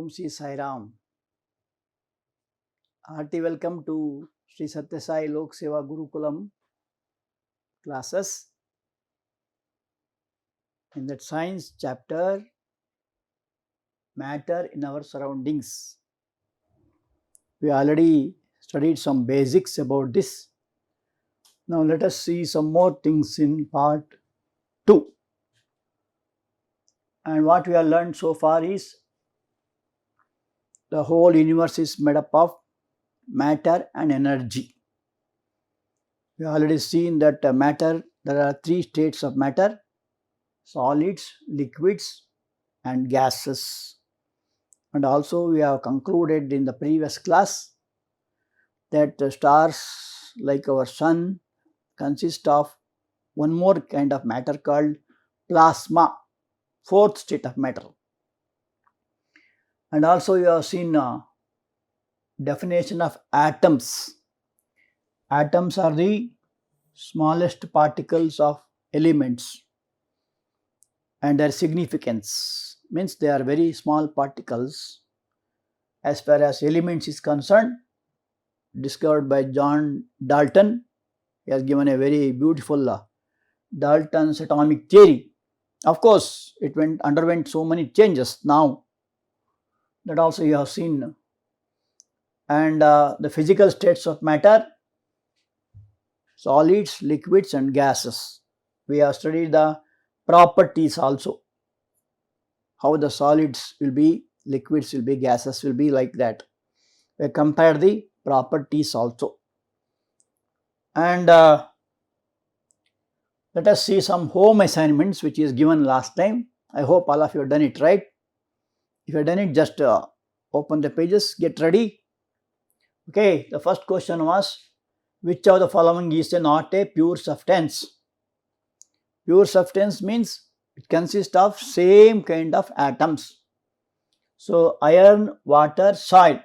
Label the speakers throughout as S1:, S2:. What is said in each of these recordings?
S1: Om Shri Sai Ram. Hearty welcome to Sri Satya Sai Lok Seva Gurukulam classes. In that science chapter, matter in our surroundings. We already studied some basics about this. Now let us see some more things in part 2. And what we have learned so far is the whole universe is made up of matter and energy. We have already seen that matter, there are 3 states of matter: solids, liquids and gases. And also we have concluded in the previous class that stars like our sun consist of one more kind of matter called plasma, 4th state of matter. And also you have seen definition of atoms. Atoms are the smallest particles of elements, and their significance means they are very small particles as far as elements is concerned, discovered by John Dalton. He has given a very beautiful Dalton's atomic theory. Of course, it underwent so many changes now, that also you have seen. And the physical states of matter: solids, liquids and gases. We have studied the properties also, how the solids will be, liquids will be, gases will be, like that. We compare the properties also. And let us see some home assignments which is given last time. I hope all of you have done it right. If you have done it, just open the pages, get ready. Okay, the first question was, which of the following is not a pure substance? Pure substance means it consists of same kind of atoms. So iron, water, soil,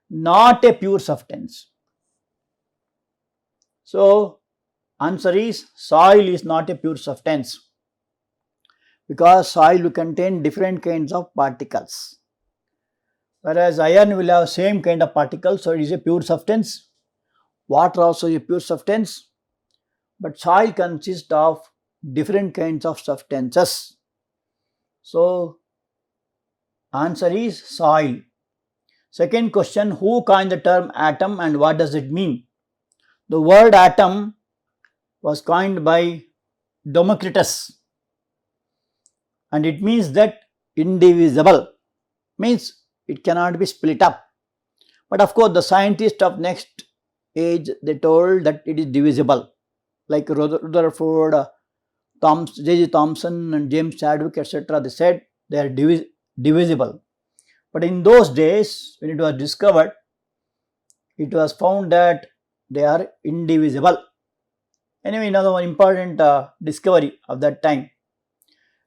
S1: not a pure substance. So answer is soil is not a pure substance, because soil will contain different kinds of particles, whereas iron will have same kind of particles, so it is a pure substance. Water also is a pure substance, but soil consists of different kinds of substances. So answer is soil. Second question, who coined the term atom and what does it mean? The word atom was coined by Democritus, and it means that indivisible, means it cannot be split up. But of course the scientists of next age, they told that it is divisible, like Rutherford, J.J. Thomson and James Chadwick, etc. They said they are divisible. But in those days, when it was discovered, it was found that they are indivisible. Anyway, another one important discovery of that time.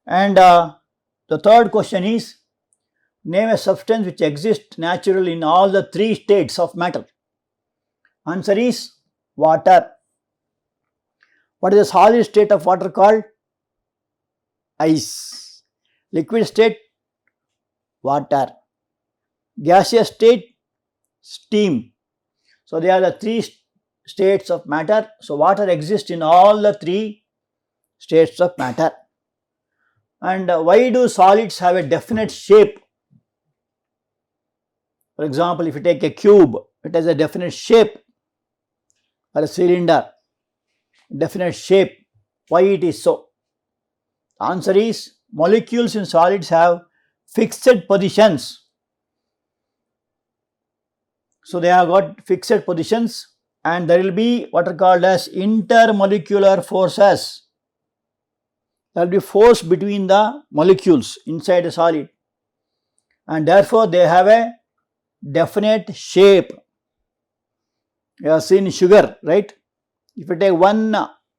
S1: And the third question is, name a substance which exists naturally in all the 3 states of matter. Answer is water. What is the solid state of water called? Ice. Liquid state? Water. Gaseous state? Steam. So they are the 3 states of matter. So water exists in all the 3 states of matter. And why do solids have a definite shape? For example, if you take a cube, it has a definite shape, or a cylinder, definite shape. Why it is so? The answer is molecules in solids have fixed positions. So they have got fixed positions, and there will be what are called as intermolecular forces. There will be force between the molecules inside a solid, and therefore they have a definite shape. You have seen sugar, right? If you take one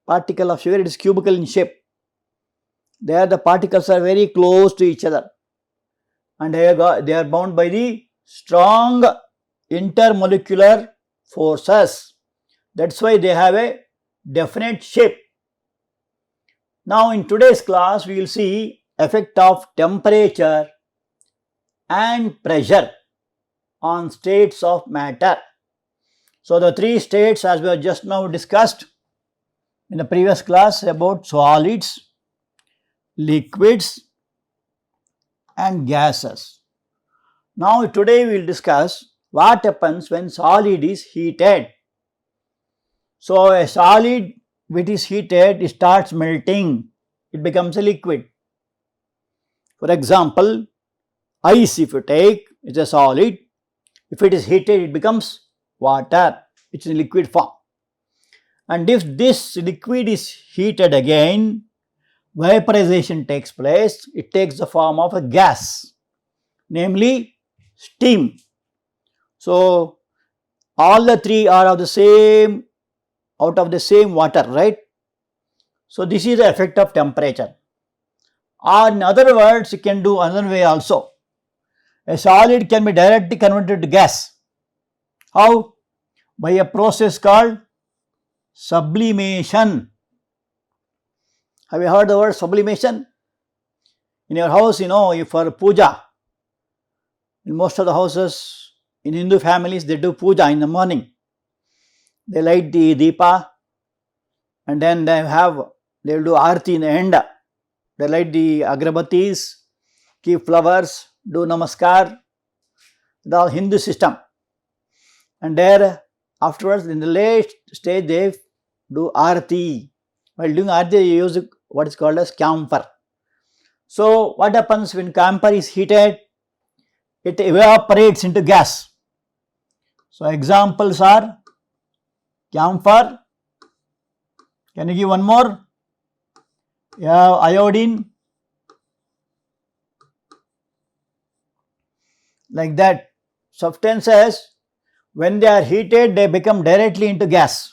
S1: particle of sugar, it is cubical in shape. There the particles are very close to each other, and they are bound by the strong intermolecular forces. That's why they have a definite shape. Now in today's class, we will see effect of temperature and pressure on states of matter. So the three states, as we have just now discussed in the previous class, about solids, liquids and gases. Now today we will discuss what happens when solid is heated. So a solid which is heated, it starts melting, it becomes a liquid. For example, ice, if you take, is a solid. If it is heated, it becomes water, which is in liquid form. And if this liquid is heated again, vaporization takes place. It takes the form of a gas, namely steam. So all the three are of the same, out of the same water, right? So this is the effect of temperature. Or in other words, you can do another way also. A solid can be directly converted to gas. How? By a process called sublimation. Have you heard the word sublimation? In your house, for puja, in most of the houses, in Hindu families, they do puja in the morning. They light the deepa and then they will do aarti in the end. They light the agrabatis, keep flowers, do namaskar, the Hindu system. And there afterwards, in the late stage, they do aarti. While doing aarti, they use what is called as camphor. So what happens when camphor is heated? It evaporates into gas. So examples are camphor. Can you give one more? Yeah, iodine. Like that. Substances, when they are heated, they become directly into gas.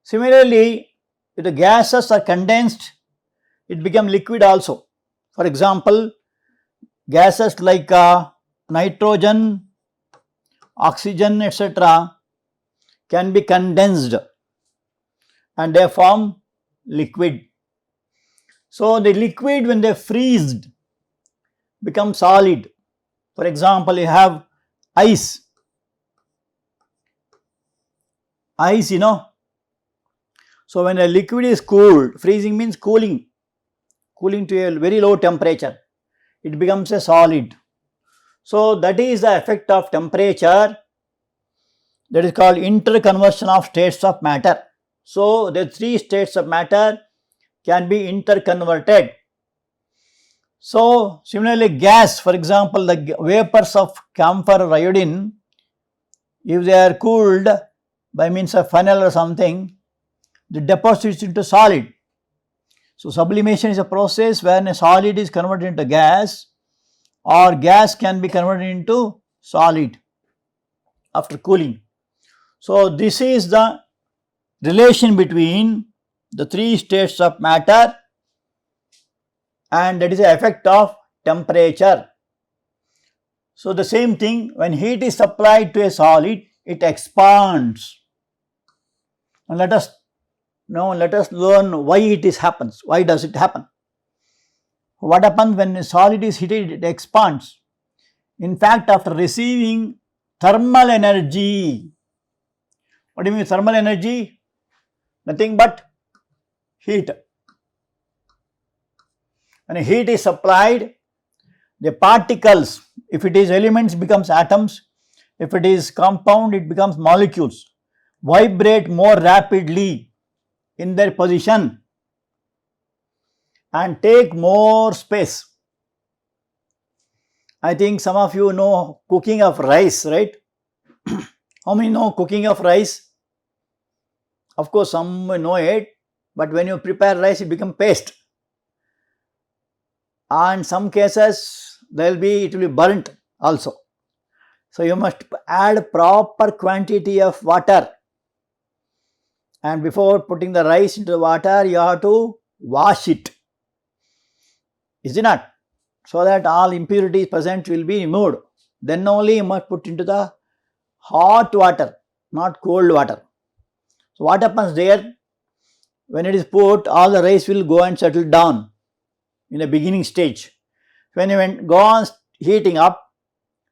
S1: Similarly, if the gases are condensed, it becomes liquid also. For example, gases like nitrogen, oxygen, etc. can be condensed and they form liquid. So the liquid, when they freeze, become solid. For example, you have ice. Ice, So when a liquid is cooled, freezing means cooling to a very low temperature, it becomes a solid. So that is the effect of temperature, that is called interconversion of states of matter. So the three states of matter can be interconverted. So similarly, gas, for example, the vapors of camphor or iodine, if they are cooled by means of funnel or something, the deposits into solid. So sublimation is a process when a solid is converted into gas, or gas can be converted into solid after cooling. So this is the relation between the three states of matter, and that is the effect of temperature. So the same thing, when heat is supplied to a solid, it expands. And let us learn why it happens. Why does it happen? What happens when a solid is heated? It expands. In fact, after receiving thermal energy. What do you mean thermal energy? Nothing but heat. When heat is supplied, the particles, if it is elements, becomes atoms. If it is compound, it becomes molecules. Vibrate more rapidly in their position and take more space. I think some of you know cooking of rice, right? How many know cooking of rice? Of course, some know it, but when you prepare rice, it becomes paste. And in some cases, it will be burnt also. So you must add proper quantity of water. And before putting the rice into the water, you have to wash it. Is it not? So that all impurities present will be removed. Then only you must put into the hot water, not cold water. So what happens there? When it is put, all the rice will go and settle down in the beginning stage. When it go on heating up,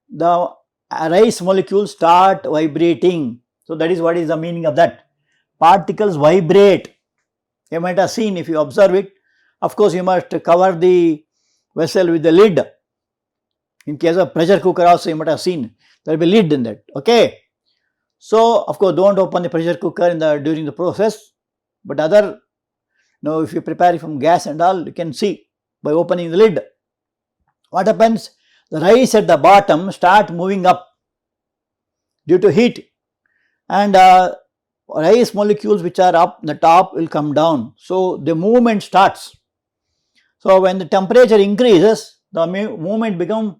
S1: the rice molecules start vibrating. So that is what is the meaning of that. Particles vibrate. You might have seen, if you observe it, of course you must cover the vessel with the lid. In case of pressure cooker also you might have seen there will be lid in that. Okay. So of course don't open the pressure cooker during the process, but other, if you prepare it from gas and all, you can see by opening the lid. What happens? The rice at the bottom start moving up due to heat, and rice molecules which are up the top will come down. So the movement starts. So when the temperature increases, the movement becomes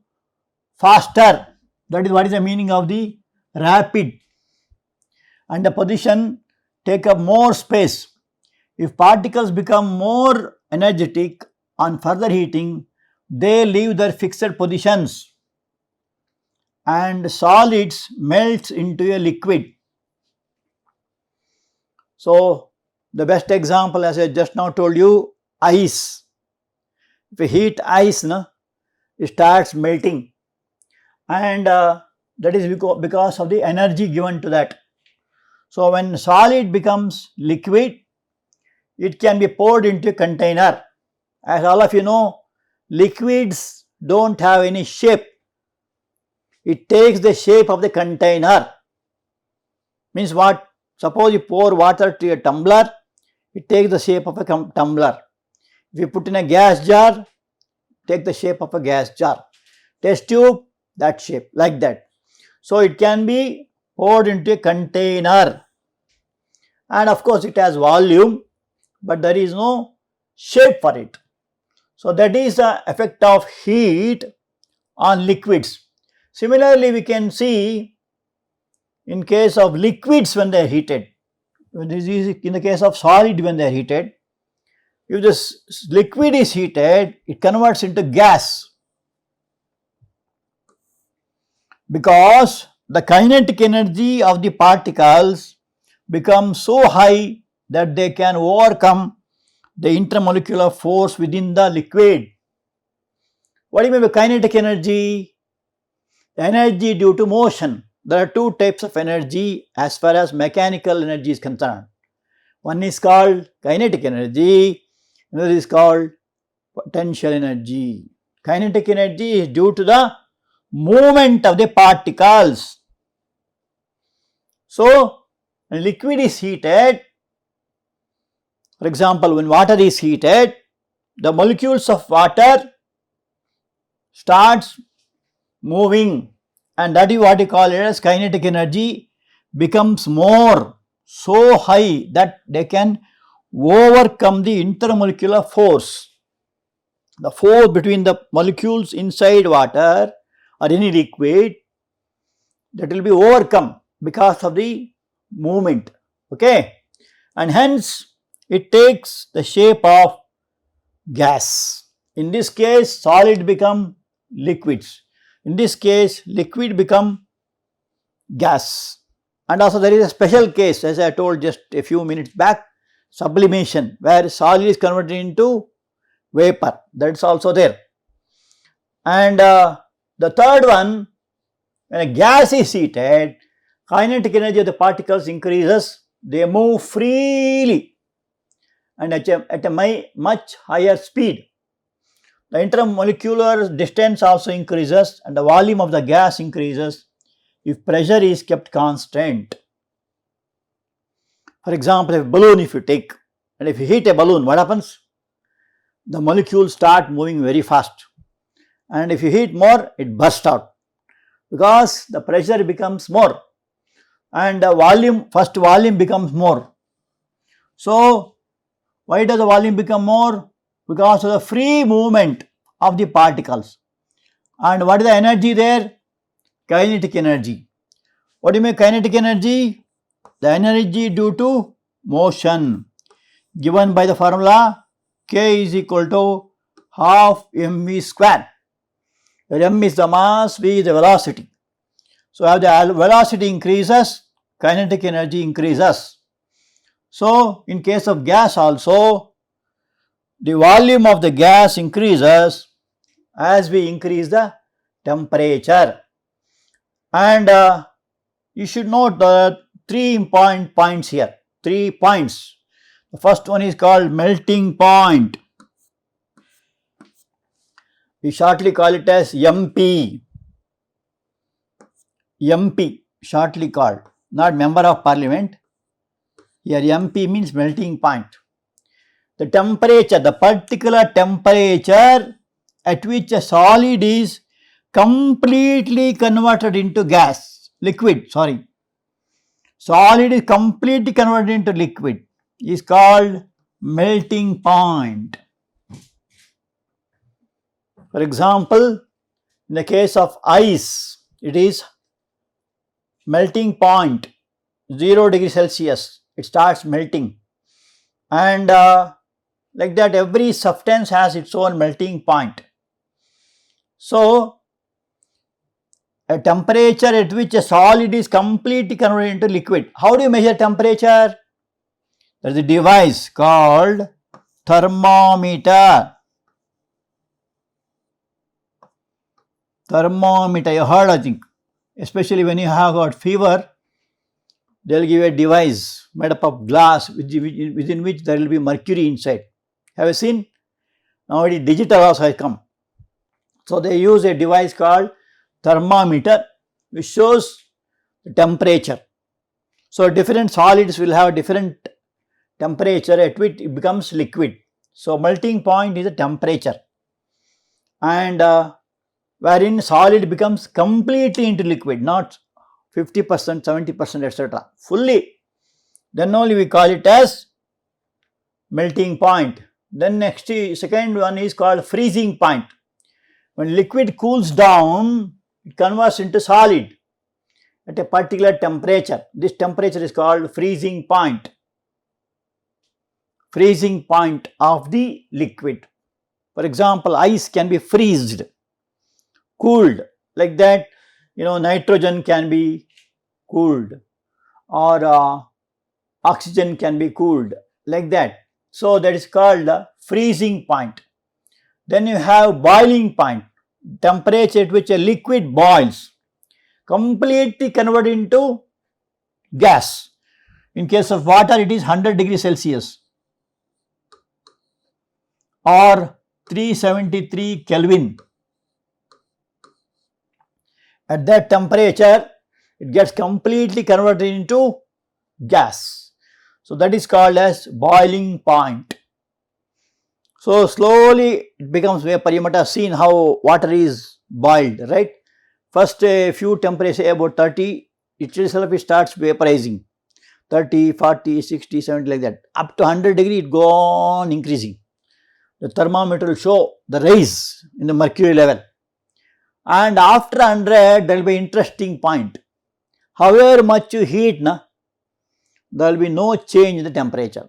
S1: faster. That is what is the meaning of the rapid. And the position take up more space. If particles become more energetic on further heating, they leave their fixed positions and solids melts into a liquid. So the best example, as I just now told you, ice. If you heat ice, it starts melting, and that is because of the energy given to that. So when solid becomes liquid, it can be poured into a container. As all of you know, liquids don't have any shape. It takes the shape of the container. Means what? Suppose you pour water to a tumbler, it takes the shape of a tumbler. If you put in a gas jar, take the shape of a gas jar. Test tube, that shape, like that. So it can be poured into a container, and of course it has volume, but there is no shape for it. So that is the effect of heat on liquids. Similarly, we can see in case of liquids when they are heated. This is in the case of solid when they are heated. If this liquid is heated, it converts into gas, because the kinetic energy of the particles becomes so high that they can overcome the intermolecular force within the liquid. What do you mean by kinetic energy? Energy due to motion. There are two types of energy as far as mechanical energy is concerned. One is called kinetic energy, another is called potential energy. Kinetic energy is due to the movement of the particles. So, when liquid is heated, for example, when water is heated, the molecules of water starts moving, and that is what we call it as kinetic energy becomes more, so high that they can overcome the intermolecular force. The force between the molecules inside water or any liquid, that will be overcome because of the movement. Okay, and hence it takes the shape of gas. In this case, solid become liquids. In this case, liquid become gas. And also there is a special case, as I told just a few minutes back, sublimation, where solid is converted into vapor. That is also there. And the third one, when a gas is heated, kinetic energy of the particles increases. They move freely and at a much higher speed. The intermolecular distance also increases and the volume of the gas increases if pressure is kept constant. For example, a balloon if you take, and if you heat a balloon, what happens? The molecules start moving very fast, and if you heat more, it bursts out because the pressure becomes more and the volume becomes more. So why does the volume become more? Because of the free movement of the particles. And what is the energy there? Kinetic energy. What do you mean kinetic energy? The energy due to motion, given by the formula K is equal to half mv square, where m is the mass, v is the velocity. So as the velocity increases, kinetic energy increases. So in case of gas also, the volume of the gas increases as we increase the temperature. And you should note the 3 important points here, 3 points. The first one is called melting point. We shortly call it as MP. MP, shortly called, not Member of Parliament. Here MP means melting point. The temperature, the particular temperature at which a solid is completely converted into gas, liquid, sorry. Solid is completely converted into liquid is called melting point. For example, in the case of ice, it is melting point 0 degrees Celsius, it starts melting, and like that every substance has its own melting point. So, a temperature at which a solid is completely converted into liquid. How do you measure temperature? There is a device called thermometer. Thermometer, you heard, I think, especially when you have got fever, they will give you a device made up of glass within which there will be mercury inside. Have you seen? Now it is digital also has come. So they use a device called thermometer which shows the temperature. So different solids will have different temperature at which it becomes liquid. So melting point is a temperature, and wherein solid becomes completely into liquid, not 50%, 70%, etc. fully, then only we call it as melting point. Then next, second one is called freezing point. When liquid cools down, it converts into solid at a particular temperature. This temperature is called freezing point. Freezing point of the liquid. For example, ice can be freezed, cooled, like that, nitrogen can be cooled, or oxygen can be cooled, like that. So that is called the freezing point. Then you have boiling point, temperature at which a liquid boils, completely converted into gas. In case of water, it is 100 degrees Celsius or 373 Kelvin. At that temperature, it gets completely converted into gas. So that is called as boiling point. So slowly it becomes vapor. You might have seen how water is boiled, right? First a few temperature about 30, itself it starts vaporizing. 30, 40, 60, 70, like that. Up to 100 degree it go on increasing. The thermometer will show the rise in the mercury level. And after 100, there will be interesting point. However much you heat, there will be no change in the temperature.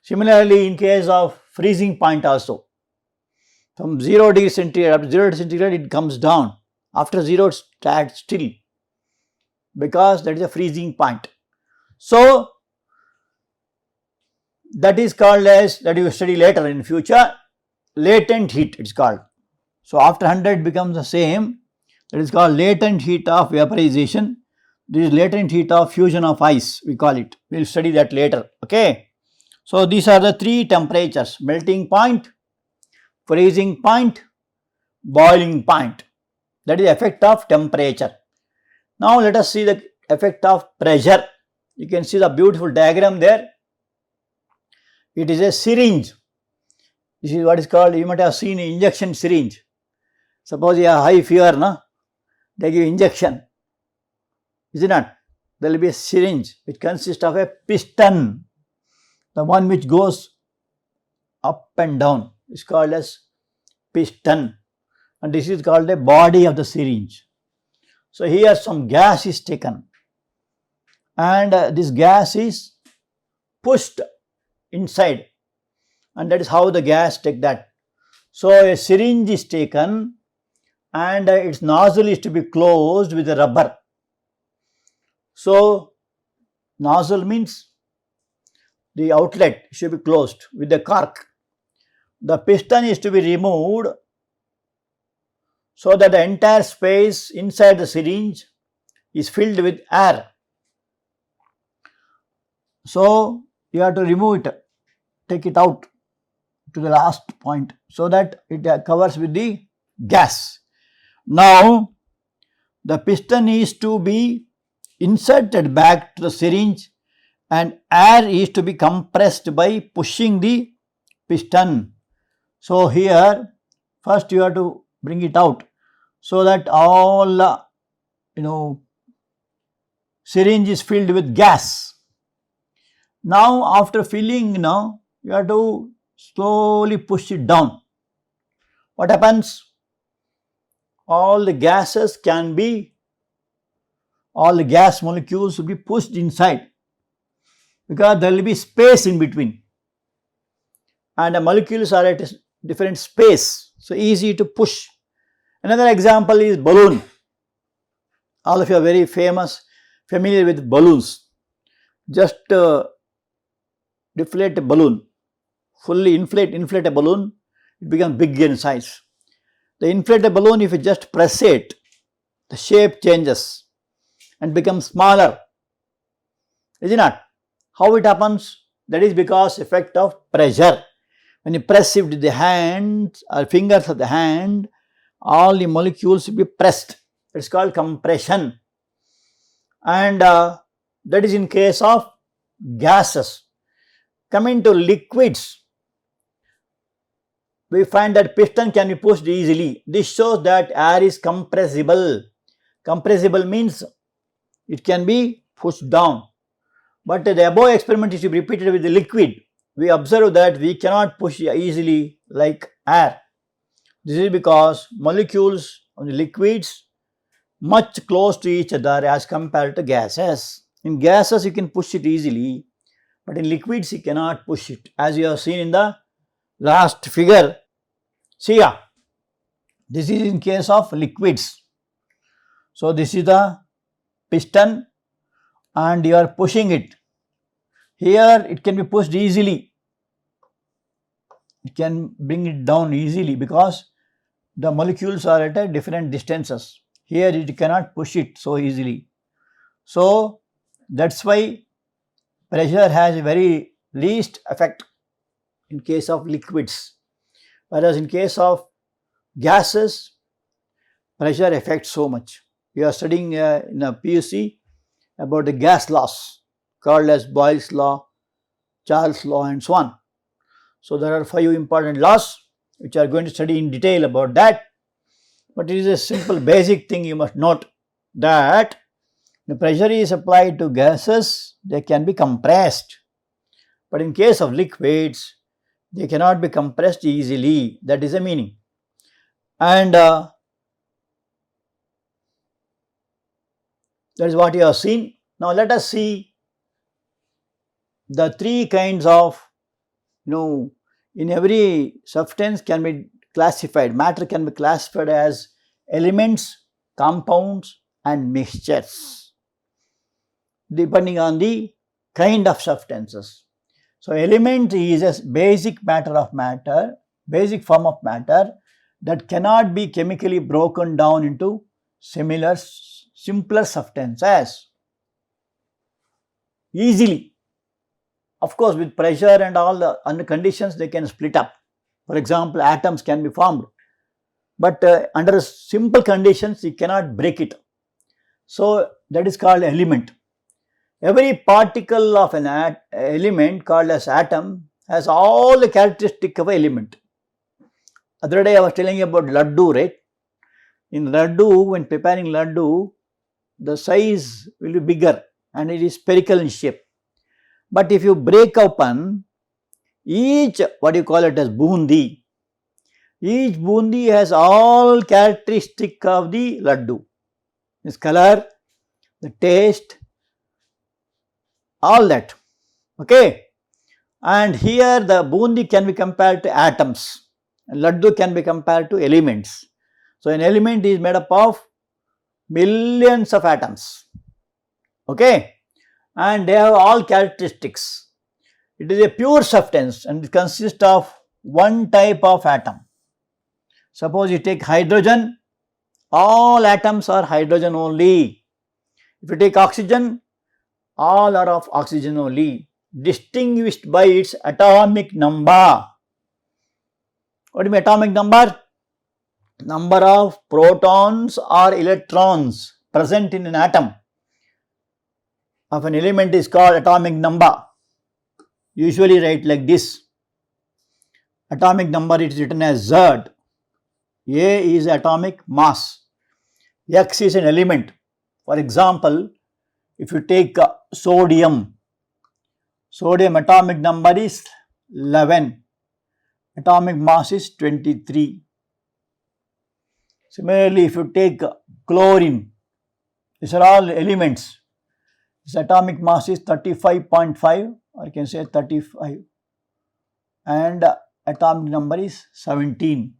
S1: Similarly, in case of freezing point also, from 0 degree centigrade up to 0 degree centigrade, it comes down. After 0, it stands still, because that is a freezing point. So that is called as, that you will study later in future, latent heat it is called. So after 100 becomes the same, that is called latent heat of vaporization. This is latent heat of fusion of ice, we call it. We will study that later, okay. So these are the 3 temperatures: melting point, freezing point, boiling point. That is the effect of temperature. Now let us see the effect of pressure. You can see the beautiful diagram there. It is a syringe. This is what is called, you might have seen injection syringe. Suppose you have high fever, they give injection. Is it not? There will be a syringe which consists of a piston. The one which goes up and down is called as piston, and this is called the body of the syringe. So here some gas is taken, and this gas is pushed inside, and that is how the gas take that. So a syringe is taken, and its nozzle is to be closed with a rubber. So nozzle means the outlet should be closed with the cork. The piston is to be removed so that the entire space inside the syringe is filled with air. So you have to remove it, take it out to the last point so that it covers with the gas. Now the piston is to be inserted back to the syringe and air is to be compressed by pushing the piston. So here first you have to bring it out so that all syringe is filled with gas. Now after filling, you have to slowly push it down. What happens? All the gas molecules will be pushed inside because there will be space in between and the molecules are at a different space, so easy to push. Another example is balloon. All of you are very familiar with balloons. Just deflate a balloon, fully inflate a balloon, it becomes big in size. The inflated balloon, if you just press it, the shape changes and becomes smaller. Is it not? How it happens? That is because effect of pressure. When you press it with the hand or fingers of the hand, all the molecules will be pressed. It is called compression. And that is in case of gases. Coming to liquids, we find that piston can be pushed easily. This shows that air is compressible. Compressible means it can be pushed down. But the above experiment is to be repeated with the liquid. We observe that we cannot push easily like air. This is because molecules of the liquids much close to each other as compared to gases. In gases you can push it easily, but in liquids you cannot push it, as you have seen in the last figure. See here, this is in case of liquids. So this is the piston and you are pushing it. Here it can be pushed easily. It can bring it down easily because the molecules are at a different distances. Here it cannot push it so easily. So that's why pressure has a very least effect in case of liquids, whereas in case of gases, pressure affects so much. We are studying in a PUC about the gas laws called as Boyle's law, Charles' law and so on. So there are 5 important laws which are going to study in detail about that, but it is a simple basic thing you must note that the pressure is applied to gases, they can be compressed, but in case of liquids they cannot be compressed easily. That is the meaning. And that is what you have seen. Now let us see the 3 kinds of, in every substance can be classified, matter can be classified as elements, compounds and mixtures depending on the kind of substances. So element is a basic basic form of matter that cannot be chemically broken down into simpler substances easily. Of course, with pressure and all the under conditions they can split up. For example, atoms can be formed, but under simple conditions you cannot break it. So that is called element. Every particle of an element called as atom has all the characteristics of an element. Other day I was telling you about laddu, right? In laddu, when preparing laddu, the size will be bigger and it is spherical in shape. But if you break open each, what you call it as bundi, each bundi has all characteristic of the laddu. Its color, the taste, all that. Okay. And here the bundi can be compared to atoms and laddu can be compared to elements. So an element is made up of millions of atoms. Okay. And they have all characteristics. It is a pure substance and it consists of one type of atom. Suppose you take hydrogen, all atoms are hydrogen only. If you take oxygen, all are of oxygen only, distinguished by its atomic number. What do you mean atomic number? Number of protons or electrons present in an atom of an element is called atomic number. Usually write like this. Atomic number is written as Z. A is atomic mass. X is an element. For example, if you take sodium atomic number is 11. Atomic mass is 23. Similarly, if you take chlorine, these are all elements. Its atomic mass is 35.5, or you can say 35, and atomic number is 17.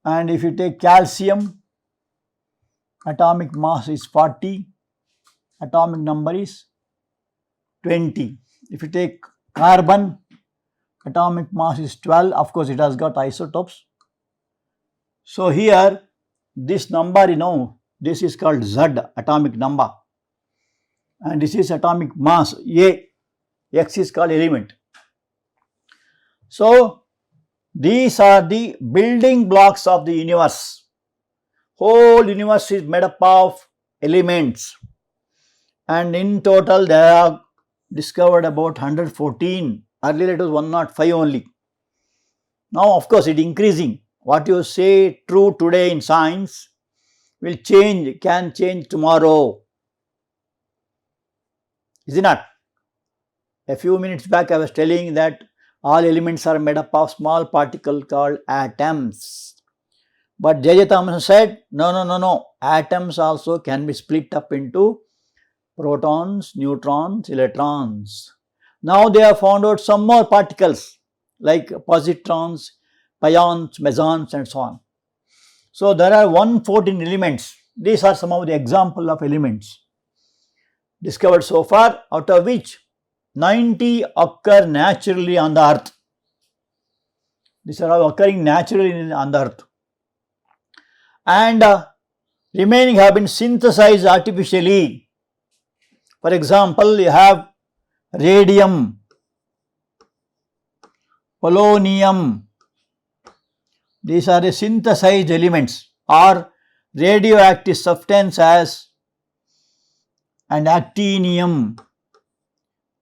S1: And if you take calcium, atomic mass is 40, atomic number is 20. If you take carbon, atomic mass is 12. Of course, it has got isotopes. So here, this number, this is called Z, atomic number. And this is atomic mass, A. X is called element. So, these are the building blocks of the universe. Whole universe is made up of elements. And in total, they are discovered about 114. Earlier it was 105 only. Now, of course, it is increasing. What you say true today in science will change, can change tomorrow. Is it not? A few minutes back I was telling that all elements are made up of small particles called atoms. But J.J. Thomson said, no. Atoms also can be split up into protons, neutrons, electrons. Now they have found out some more particles like positrons, pions, mesons and so on. So there are 114 elements. These are some of the examples of elements discovered so far, out of which 90 occur naturally on the earth. These are all occurring naturally on the earth. And remaining have been synthesized artificially. For example, you have radium, polonium. These are the synthesized elements or radioactive substance as and actinium,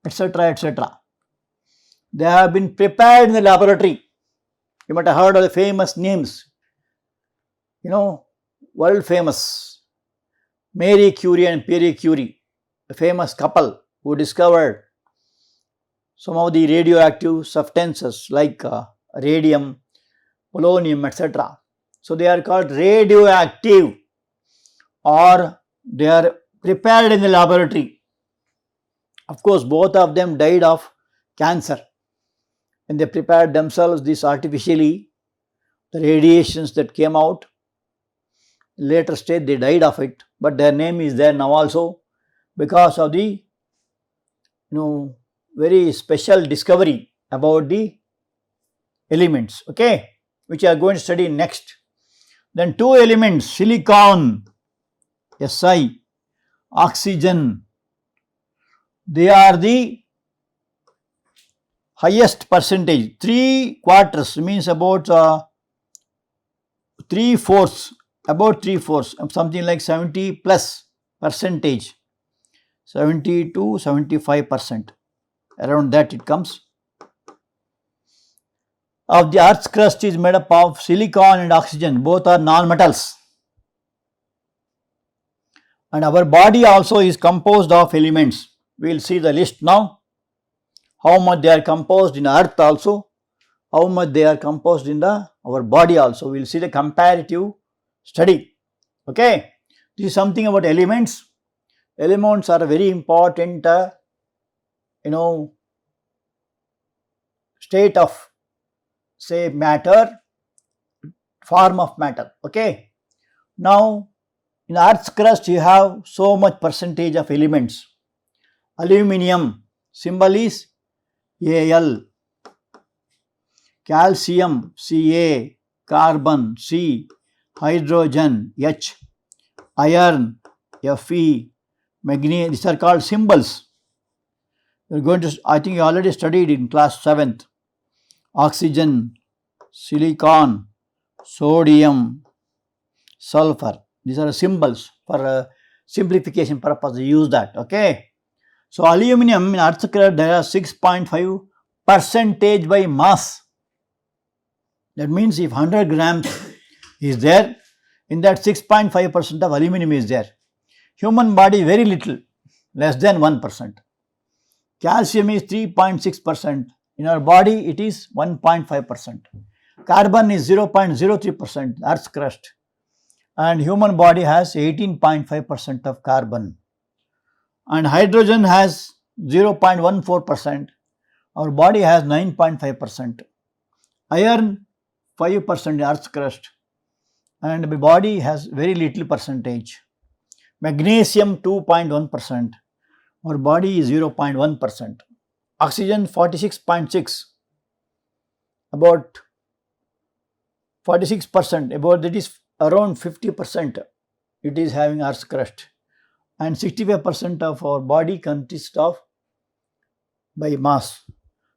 S1: etc., etc. They have been prepared in the laboratory. You might have heard of the famous names, world famous, Marie Curie and Pierre Curie, a famous couple who discovered some of the radioactive substances like radium, polonium, etc. So they are called radioactive, or they are prepared in the laboratory. Of course, both of them died of cancer. When they prepared themselves this artificially, the radiations that came out, later stage they died of it, but their name is there now also because of the very special discovery about the elements, okay, which I are going to study next. Then two elements, silicon, Si, oxygen, they are the highest percentage. 3/4 means about 3/4, about 3/4, something like 70 plus percentage, 70 to 75%, around that it comes, of the earth's crust is made up of silicon and oxygen. Both are non-metals. And our body also is composed of elements. We will see the list now. How much they are composed in earth also, how much they are composed in our body also. We will see the comparative study. Okay. This is something about elements. Elements are a very important state of, say, matter, form of matter. Okay. Now, in earth's crust you have so much percentage of elements. Aluminium, symbol is Al, calcium Ca, carbon C, hydrogen H, iron Fe, magnesium. These are called symbols. You are going to, I think you already studied in class 7th. Oxygen, silicon, sodium, sulfur. These are symbols for simplification purpose. Use that. Okay. So aluminum in Earth's crust there are 6.5% by mass. That means if 100 grams is there, in that 6.5% of aluminum is there. Human body very little, less than 1%. Calcium is 3.6%. In our body it is 1.5%. Carbon is 0.03%, Earth's crust. And human body has 18.5% of carbon. And hydrogen has 0.14%. Our body has 9.5%. Iron 5% in Earth's crust. And the body has very little percentage. Magnesium 2.1%. Our body is 0.1%. Oxygen 46.6. About 46%. About that is around 50%. It is having Earth's crust. And 65% of our body consists of by mass.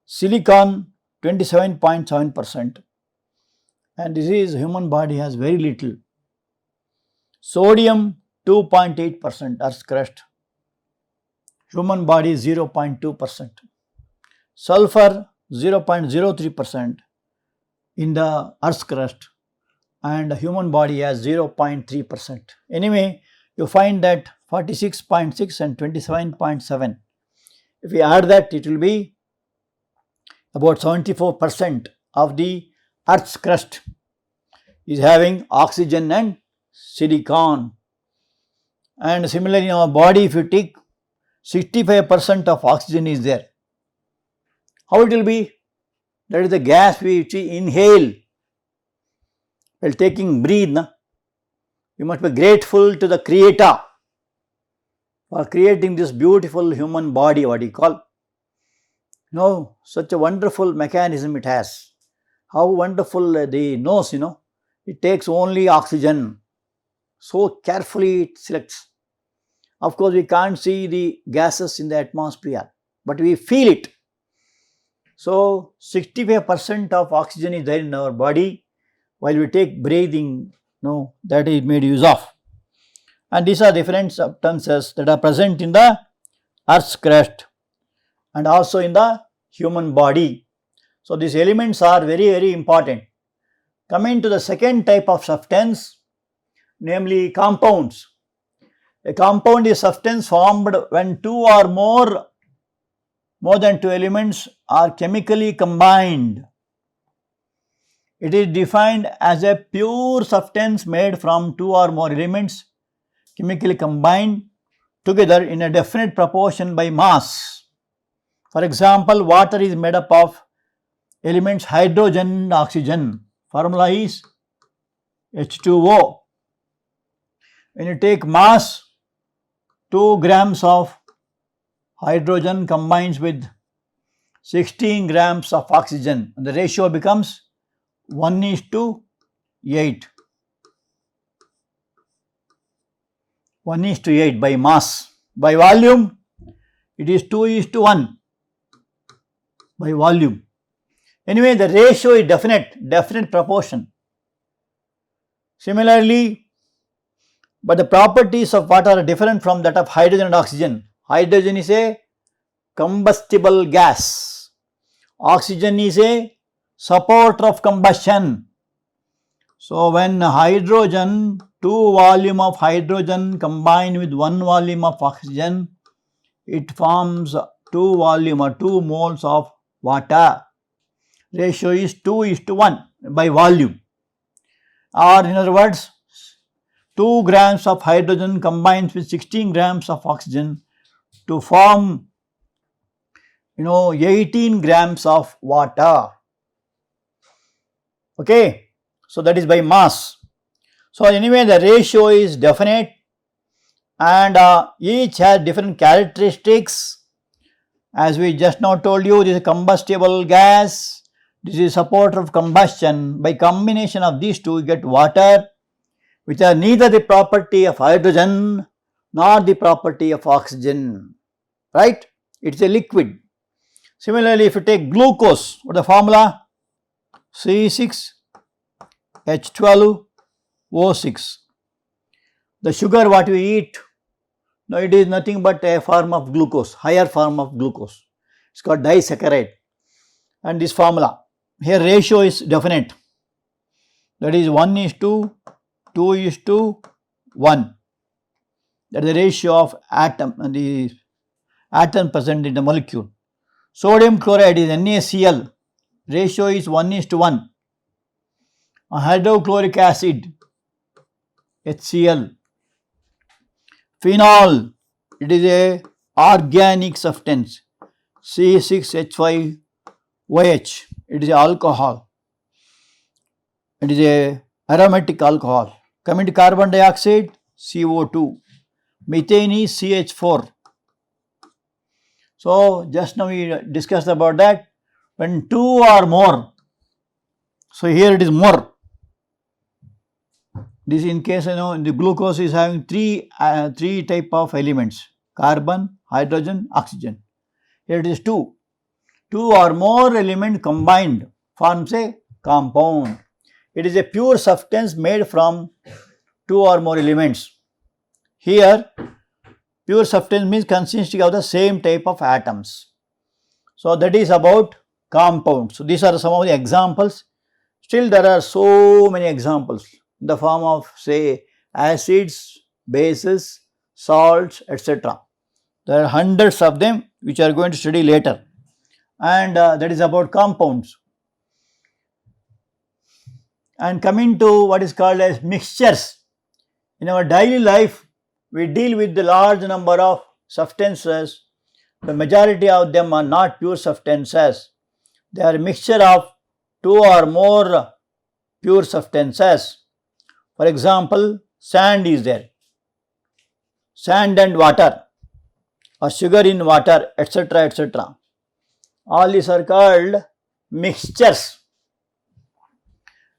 S1: Silicon 27.7%. And this is human body has very little. Sodium 2.8%, Earth's crust. Human body is 0.2%. Sulfur 0.03% in the Earth's crust, and the human body has 0.3%. Anyway, you find that 46.6 and 27.7. If we add that, it will be about 74% of the Earth's crust is having oxygen and silicon. And similarly in our body, if you take 65% of oxygen is there. How it will be? That is the gas which we inhale while taking breathe. Na? We must be grateful to the Creator for creating this beautiful human body, what you call. No, such a wonderful mechanism it has. How wonderful the nose, it takes only oxygen. So carefully it selects. Of course, we can't see the gases in the atmosphere, but we feel it. So 65% of oxygen is there in our body while we take breathing, that is made use of. And these are different substances that are present in the Earth's crust and also in the human body. So these elements are very, very important. Coming to the second type of substance, namely compounds. A compound is substance formed when two or more than two elements are chemically combined. It is defined as a pure substance made from two or more elements chemically combined together in a definite proportion by mass. For example, water is made up of elements hydrogen and oxygen. Formula is H2O. When you take mass, 2 grams of hydrogen combines with 16 grams of oxygen and the ratio becomes 1:8. 1:8 by mass. By volume, it is 2:1 by volume. Anyway, the ratio is definite proportion. Similarly, but the properties of water are different from that of hydrogen and oxygen. Hydrogen is a combustible gas. Oxygen is a supporter of combustion. So when hydrogen, 2 volume of hydrogen combine with 1 volume of oxygen, it forms 2 volume or 2 moles of water. Ratio is 2:1 by volume. Or in other words, 2 grams of hydrogen combines with 16 grams of oxygen to form 18 grams of water. Okay, so that is by mass. So anyway, the ratio is definite and each has different characteristics. As we just now told you, this is a combustible gas, this is supporter of combustion. By combination of these two, you get water. which are neither the property of hydrogen nor the property of oxygen, right? It is a liquid. Similarly, if you take glucose, what is the formula? C6H12O6. The sugar what we eat, no, it is nothing but a form of glucose, higher form of glucose. It's called disaccharide. And this formula, here ratio is definite. That is 1:2:1. That is the ratio of atom and the atom present in the molecule. Sodium chloride is NaCl. Ratio is 1:1. Hydrochloric acid, HCl. Phenol, it is a organic substance, C6H5OH. It is a alcohol. It is a aromatic alcohol. Coming to carbon dioxide, CO2. Methane is CH4. So just now we discussed about that. When two or more, so here it is more. This in case the glucose is having three type of elements: carbon, hydrogen, oxygen. Here it is two. Two or more element combined forms a compound. It is a pure substance made from two or more elements. Here pure substance means consisting of the same type of atoms. So that is about compounds. So these are some of the examples. Still there are so many examples in the form of, say, acids, bases, salts, etc. There are hundreds of them which are going to study later, and that is about compounds. And coming to what is called as mixtures, in our daily life we deal with the large number of substances. The majority of them are not pure substances. They are a mixture of two or more pure substances. For example, sand is there, sand and water, or sugar in water, etc., etc. All these are called mixtures.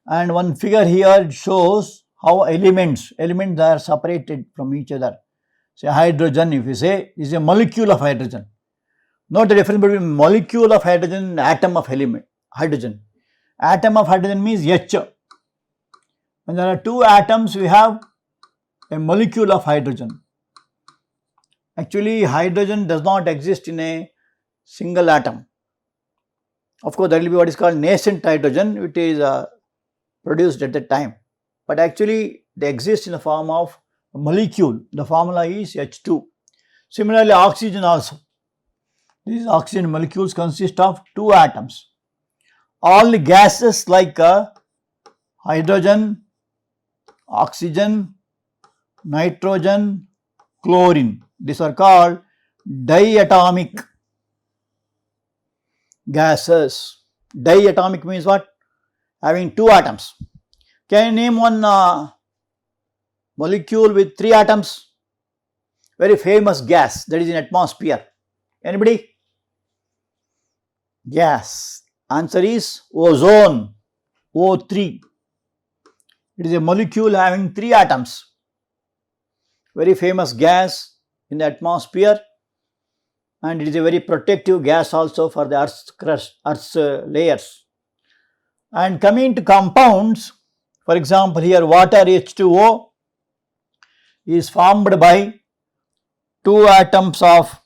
S1: And one figure here shows how elements are separated from each other. Say hydrogen, if you say, is a molecule of hydrogen. Note the difference between molecule of hydrogen and atom of hydrogen. Atom of hydrogen means H. When there are two atoms, we have a molecule of hydrogen. Actually, hydrogen does not exist in a single atom. Of course, there will be what is called nascent hydrogen, which is produced at that time. But actually, they exist in the form of a molecule. The formula is H2. Similarly, oxygen also. These oxygen molecules consist of two atoms. All the gases like hydrogen, oxygen, nitrogen, chlorine, these are called diatomic gases. Diatomic means what? Having two atoms. Can you name one molecule with three atoms? Very famous gas that is in atmosphere. Anybody? Gas. Answer is ozone, O3. It is a molecule having three atoms. Very famous gas in the atmosphere, and it is a very protective gas also for the Earth's crust, Earth's layers. And coming to compounds, for example, here water H2O is formed by two atoms of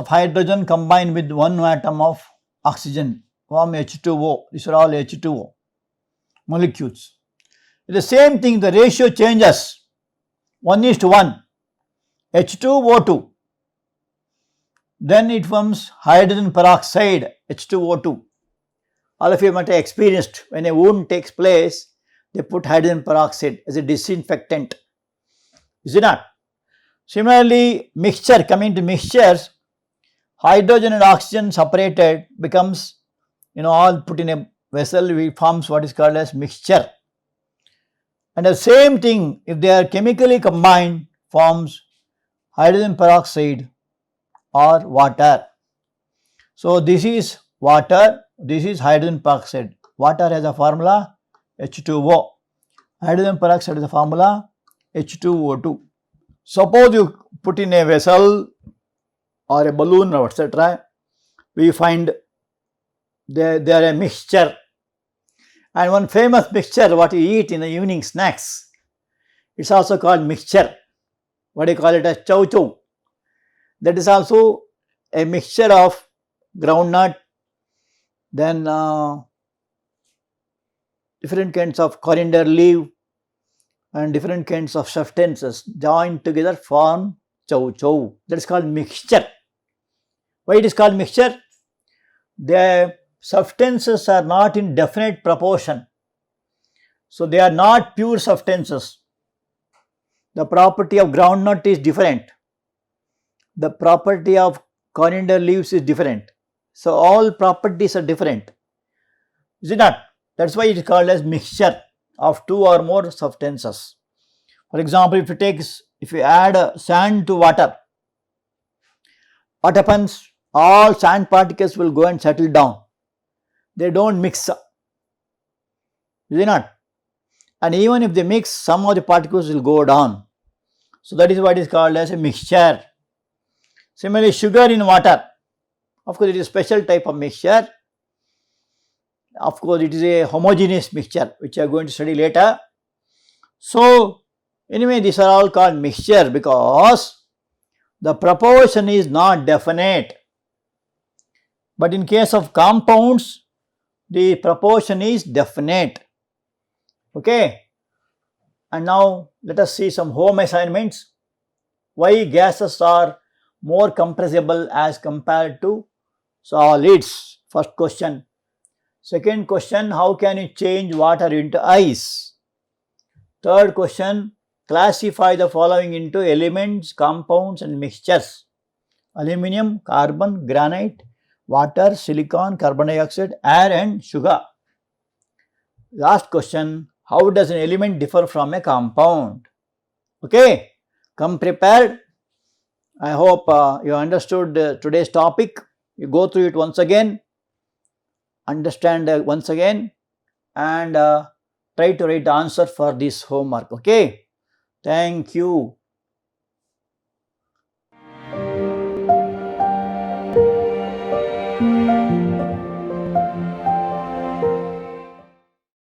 S1: hydrogen combined with one atom of oxygen, form H2O. These are all H2O molecules. The same thing, the ratio changes, 1:1, H2O2. Then it forms hydrogen peroxide, H2O2. All of you might have experienced when a wound takes place, they put hydrogen peroxide as a disinfectant. Is it not? Similarly, mixture, coming to mixtures, hydrogen and oxygen separated becomes, all put in a vessel, we forms what is called as mixture. And the same thing, if they are chemically combined, forms hydrogen peroxide or water. So this is water, this is hydrogen peroxide, Water has a formula H2O. Hydrogen peroxide has a formula H2O2. Suppose you put in a vessel or a balloon or etc. We find they are a mixture. And one famous mixture what you eat in the evening snacks, it's also called mixture. What do you call it as chow chow? That is also a mixture of groundnut, then different kinds of coriander leaf and different kinds of substances joined together form chow chow. That is called mixture. Why it is called mixture? The substances are not in definite proportion. So they are not pure substances. The property of groundnut is different. The property of coriander leaves is different. So all properties are different. Is it not? That's why it is called as mixture of two or more substances. For example, if you add sand to water, what happens? All sand particles will go and settle down. They don't mix. Is it not? And even if they mix, some of the particles will go down. So that is what is called as a mixture. Similarly, sugar in water. Of course, it is a special type of mixture. Of course, it is a homogeneous mixture, which we are going to study later. So, anyway, these are all called mixture because the proportion is not definite. But in case of compounds, the proportion is definite. Okay. And now, let us see some home assignments. Why gases are more compressible as compared to solids? First question. Second question, how can you change water into ice? Third question, classify the following into elements, compounds and mixtures. Aluminum, carbon, granite, water, silicon, carbon dioxide, air and sugar. Last question, how does an element differ from a compound? Okay, come prepared. I hope you understood today's topic. You go through it once again, understand once again, and try to write the answer for this homework. Okay, thank you.